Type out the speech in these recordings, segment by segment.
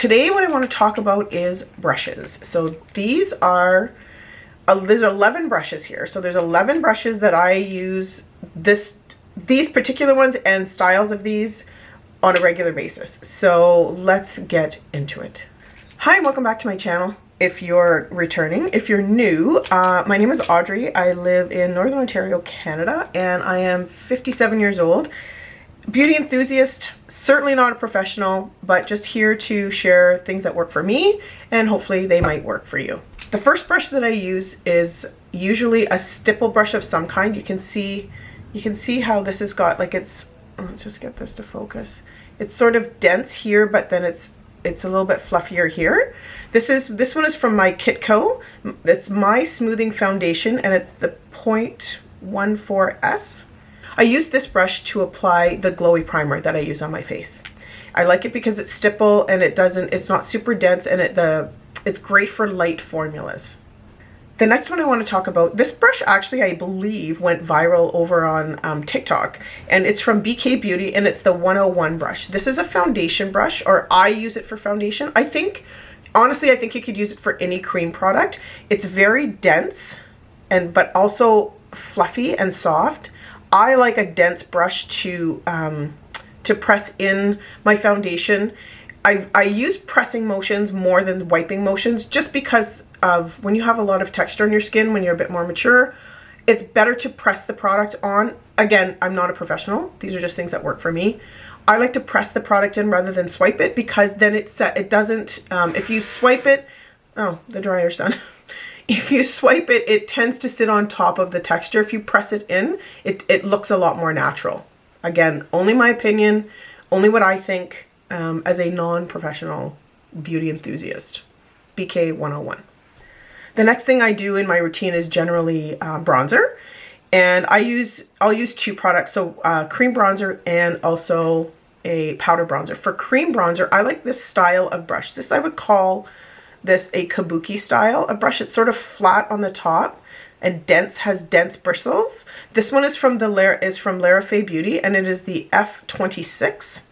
Today what I want to talk about is brushes. So these are, there's 11 brushes here. So there's 11 brushes that I use, these particular ones and styles of these on a regular basis. So let's get into it. Hi, and welcome back to my channel. If you're returning, if you're new, my name is Audrey. I live in Northern Ontario, Canada, and I am 57 years old. Beauty enthusiast, certainly not a professional, but just here to share things that work for me and hopefully they might work for you. The first brush that I use is usually a stipple brush of some kind. You can see how this has got, like, it's, let's just get this to focus. It's sort of dense here, but then it's a little bit fluffier here. This one is from my Kitco. It's my smoothing foundation and it's the 0.14S. I use this brush to apply the glowy primer that I use on my face. I like it because it's stipple and it's not super dense, and it's great for light formulas. The next one I want to talk about, this brush actually I believe went viral over on TikTok, and it's from BK Beauty and it's the 101 brush. This is a foundation brush, or I use it for foundation. Honestly, I think you could use it for any cream product. It's very dense but also fluffy and soft. I like a dense brush to press in my foundation. I use pressing motions more than wiping motions, just because of when you have a lot of texture on your skin, when you're a bit more mature, it's better to press the product on. Again, I'm not a professional. These are just things that work for me. I like to press the product in rather than swipe it, because then it doesn't, if you swipe it, oh, the dryer's done. If you swipe it, it tends to sit on top of the texture. If you press it in, it looks a lot more natural. Again, only my opinion, only what I think as a non-professional beauty enthusiast. BK 101. The next thing I do in my routine is generally bronzer. And I'll use two products, so cream bronzer and also a powder bronzer. For cream bronzer, I like this style of brush. This, I would call this a kabuki style of brush. It's sort of flat on the top and has dense bristles. This one is from Rephr Beauty, and it is the F26.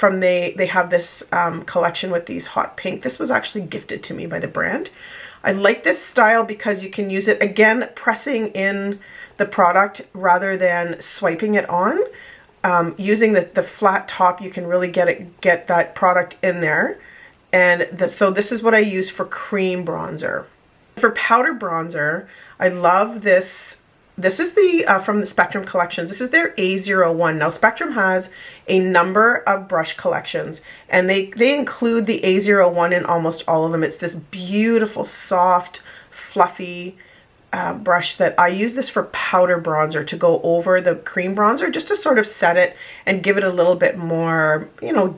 They have this collection with these hot pink. This was actually gifted to me by the brand. I like this style because you can use it, again, pressing in the product rather than swiping it on. Using the flat top, you can really get that product in there. And so this is what I use for cream bronzer. For powder bronzer, I love this. This is from the Spectrum collections. This is their A01. Now, Spectrum has a number of brush collections, and they include the A01 in almost all of them. It's this beautiful, soft, fluffy brush that I use this for powder bronzer, to go over the cream bronzer, just to sort of set it and give it a little bit more,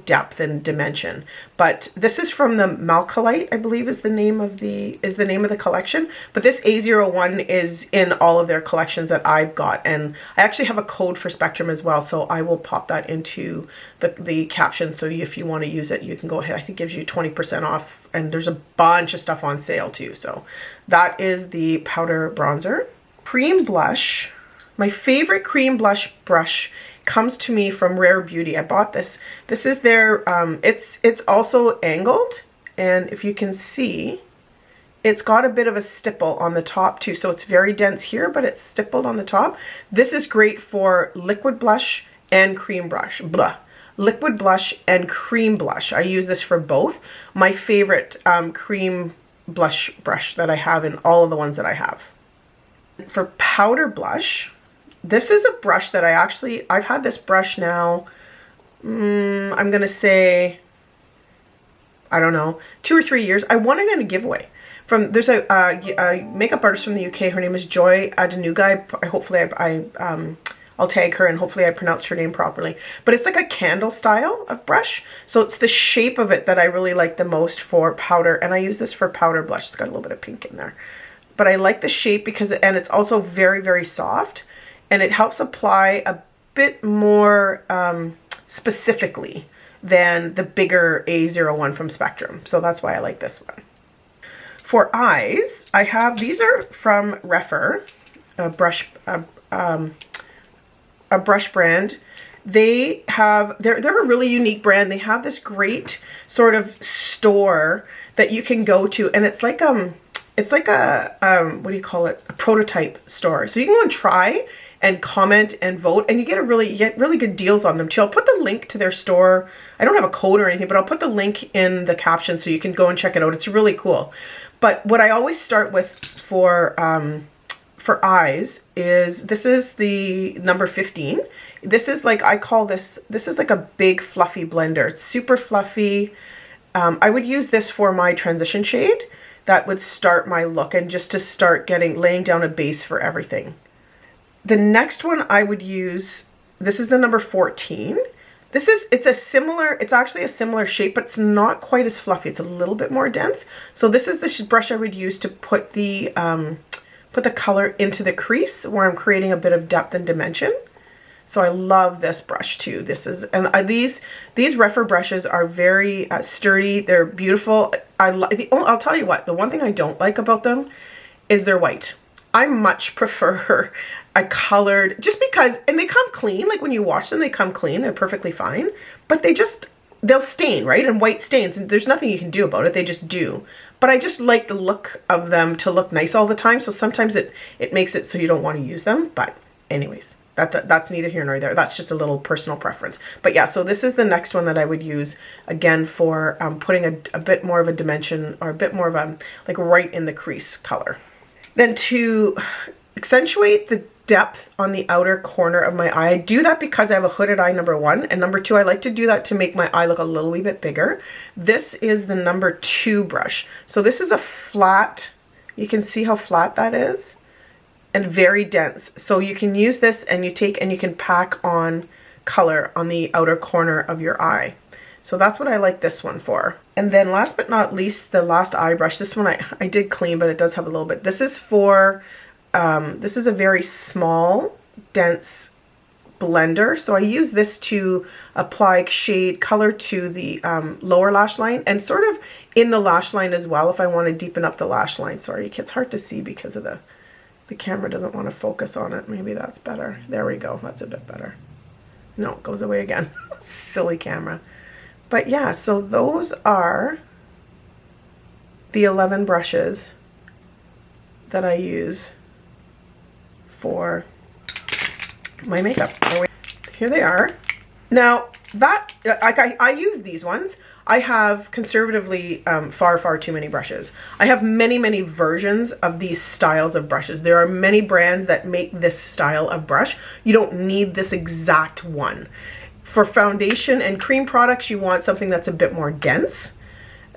depth and dimension. But this is from the Malcolite, I believe is the name of the collection. But this A01 is in all of their collections that I've got, and I actually have a code for Spectrum as well, so I will pop that into the caption. So if you want to use it, you can go ahead. I think it gives you 20% off, and there's a bunch of stuff on sale too. So that is the powder bronzer. Cream blush. My favorite cream blush brush comes to me from Rare Beauty. I bought this. This is their, it's also angled, and if you can see, it's got a bit of a stipple on the top too. So it's very dense here, but it's stippled on the top. This is great for liquid blush and cream blush. Liquid blush and cream blush. I use this for both. My favorite cream blush brush that I have in all of the ones that I have. For powder blush, this is a brush that I've had this brush now, I'm gonna say, I don't know, 2 or 3 years. I won it in a giveaway. There's a makeup artist from the UK. Her name is Joy Adenuga. Hopefully I'll tag her, and hopefully I pronounced her name properly. But it's like a candle style of brush. So it's the shape of it that I really like the most for powder. And I use this for powder blush. It's got a little bit of pink in there. But I like the shape because, and it's also very, very soft. And it helps apply a bit more specifically than the bigger A01 from Spectrum. So that's why I like this one. For eyes, I have, these are from Rephr, a brush brand. They have, they're a really unique brand. They have this great sort of store that you can go to, and it's like a what do you call it? A prototype store. So you can go and try and comment and vote, and you get really good deals on them too. I'll put the link to their store. I don't have a code or anything, but I'll put the link in the caption so you can go and check it out. It's really cool. But what I always start with for eyes is, this is the number 15. This is like, I call this is like a big fluffy blender. It's super fluffy. I would use this for my transition shade. That would start my look, and just to start laying down a base for everything. The next one I would use, this is the number 14. It's actually a similar shape, but it's not quite as fluffy. It's a little bit more dense. So this is the brush I would use to put the color into the crease where I'm creating a bit of depth and dimension. So I love this brush too. These Rephr brushes are very sturdy. They're beautiful. I'll tell you what, the one thing I don't like about them is they're white. I much prefer a colored, just because, and they come clean. Like when you wash them, they come clean. They're perfectly fine, but they'll stain, right? And white stains, and there's nothing you can do about it. They just do. But I just like the look of them to look nice all the time. So sometimes it makes it so you don't want to use them. But anyways, that's neither here nor there. That's just a little personal preference. But yeah, so this is the next one that I would use, again, for putting a bit more of a dimension, or a bit more of a, like right in the crease color. Then to accentuate the depth on the outer corner of my eye, I do that because I have a hooded eye, number 1. And number 2, I like to do that to make my eye look a little wee bit bigger. This is the number 2 brush. So this is a flat, you can see how flat that is, and very dense. So you can use this, and you can pack on color on the outer corner of your eye. So that's what I like this one for. And then last but not least, the last eye brush. This one I did clean, but it does have a little bit. This is for, this is a very small, dense blender. So I use this to apply shade color to the lower lash line, and sort of in the lash line as well if I want to deepen up the lash line. Sorry, it's hard to see because of the camera doesn't want to focus on it. Maybe that's better. There we go. That's a bit better. No, it goes away again. Silly camera. But yeah, so those are the 11 brushes that I use for my makeup. Here they are. Now, I use these ones. I have conservatively far too many brushes. I have many versions of these styles of brushes. There are many brands that make this style of brush. You don't need this exact one. For foundation and cream products, you want something that's a bit more dense.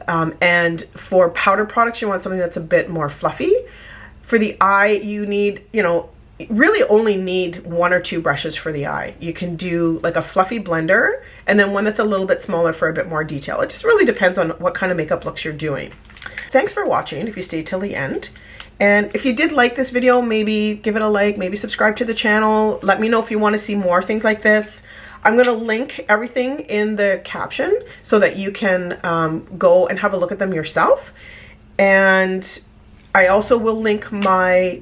And for powder products, you want something that's a bit more fluffy. For the eye, you need, really only need 1 or 2 brushes for the eye. You can do like a fluffy blender, and then one that's a little bit smaller for a bit more detail. It just really depends on what kind of makeup looks you're doing. Thanks for watching, if you stayed till the end. And if you did like this video, maybe give it a like, maybe subscribe to the channel. Let me know if you want to see more things like this. I'm going to link everything in the caption so that you can go and have a look at them yourself. And I also will link my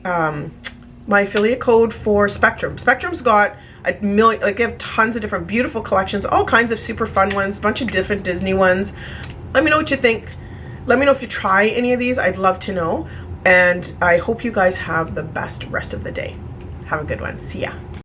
my affiliate code for Spectrum. Spectrum's got a million, like they have tons of different beautiful collections, all kinds of super fun ones, a bunch of different Disney ones. Let me know what you think. Let me know if you try any of these. I'd love to know. And I hope you guys have the best rest of the day. Have a good one. See ya.